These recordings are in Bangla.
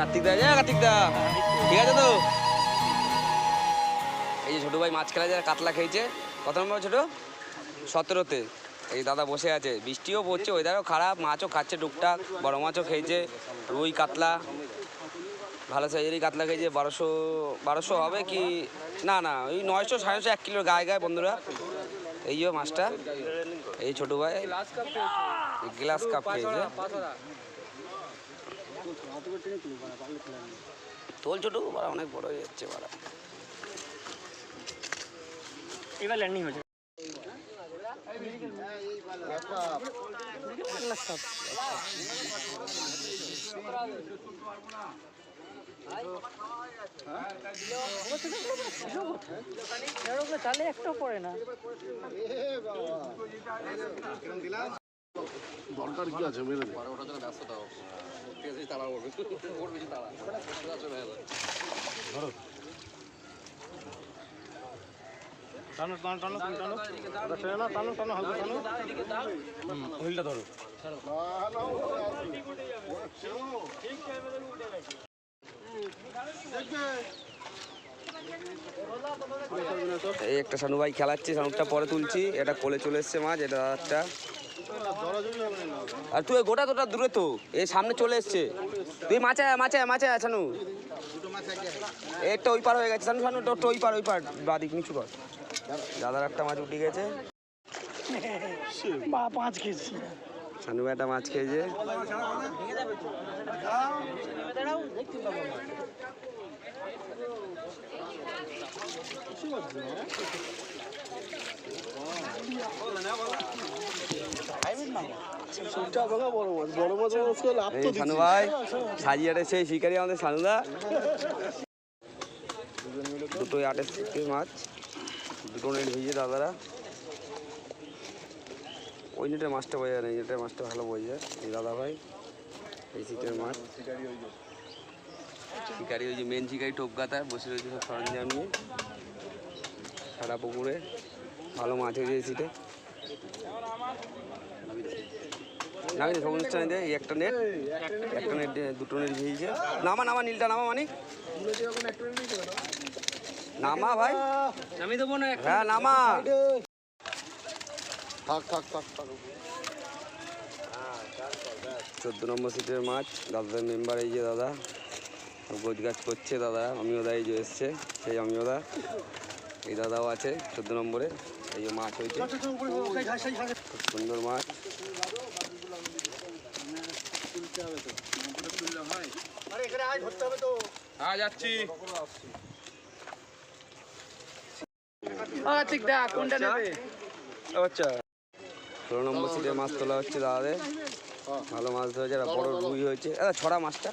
কার্তিক দা, কার্তিক দা ঠিক আছে তো? এই যে ছোটো ভাই মাছ খেলা যায়, কাতলা খেয়েছে। কত নম্বর ছোটো? 17-তে। এই দাদা বসে আছে, বৃষ্টিও পড়ছে, ওয়েদারও খারাপ, মাছও খাচ্ছে টুকটাক, বড় মাছও খেয়েছে, রুই কাতলা ভালো সাইজেরই কাতলা খেয়েছে। 1200 হবে কি না, ওই 900 950 1 কিলোর গায়ে গায়ে বন্ধুরা। এই যে মাছটা, এই ছোটো ভাই গ্লাস কাপ খেয়েছে। তোল ছোটো বাড়া, অনেক বড় হয়ে যাচ্ছে বাড়া। এবার ল্যান্ডিং হয়েছে। চালে একটাও পড়ে না। দরকার কি আছে মেরে দে। ধরো টানো টানো টানো টানো টানো টানো টানো হালকা টানো। হুইলটা ধরো। এই একটা শানু ভাই খেলাচ্ছি, শানুটা পরে তুলছি। এটা কোলে চলে এসছে মাছ, এটা একটা। আর তুই গোটা তোটা দূরে তো, এই সামনে চলে এসছে। তুই মাছে মাছে শানু, একটা ওই পার হয়ে গেছে। শানু শানু তো ওই পার বাদিক নিচু কর। দাদার একটা মাছ উঠে গেছে। 5 কেজি শানু ভাই একটা মাছ খেয়েছে। শানু ভাই সাজিয়াটে সেই শিকারি আমাদের শানুদা। দুটোই 28 মাছ, দুটো নেট ভিজে দাদারা। ওই নেটের মাছটা বোঝা যায় না, এই নেটের মাছটা ভালো বোঝা যায়। এই দাদা ভাই এই সিটের মাছ শিকারি, ওই যে মেন শিকারি টোপগাতা বসে রয়েছে সব সরঞ্জাম নিয়ে। সারা পুকুরে ভালো মাছ হয়েছে এই সিটে। নামি সব অনুষ্ঠানে দেয় এই একটা নেট দুটো নেট ভিজেছে। নামা নীলটা নামা, মানিক নামা ভাই, আমি দেবো না। হ্যাঁ নামা। থাক থাক থাক থাক। 14 নম্বর সিটের মাছ দাদাদের মেম্বার। এই যে দাদা গোছ গাছ করছে দাদা। অমিয়দা এই যে এসছে, সেই অমিয়দা। এই দাদাও আছে 14 নম্বরে। এই যে মাছ হয়েছে, খুব সুন্দর মাছ। যাচ্ছি। আচ্ছা 16 নম্বর সিটের মাছ তোলা হচ্ছে দাদাদের। ভালো মাছ ধরেছে, বড় রুই হয়েছে। ছড়া মাছটা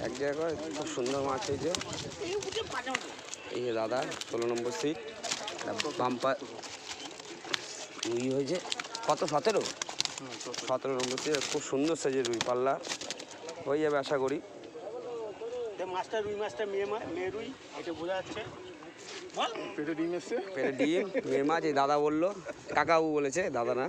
এক জায়গায়, খুব সুন্দর মাছ হয়েছে। এই যে দাদা 16 নম্বর সিট, বাম্পার রুই হয়েছে। কত 17 নম্বর সিট, খুব সুন্দর সাইজের রুই। পাল্লা হয়ে যাবে আশা করি। মাছটা রুই মাছটা মেয়ে রুই, এটা বোঝা যাচ্ছে। পেটে ডিম এসছে, পেটে ডিম মেয়ে মাছ। এই দাদা বললো, কাকাবু বলেছে, দাদা না।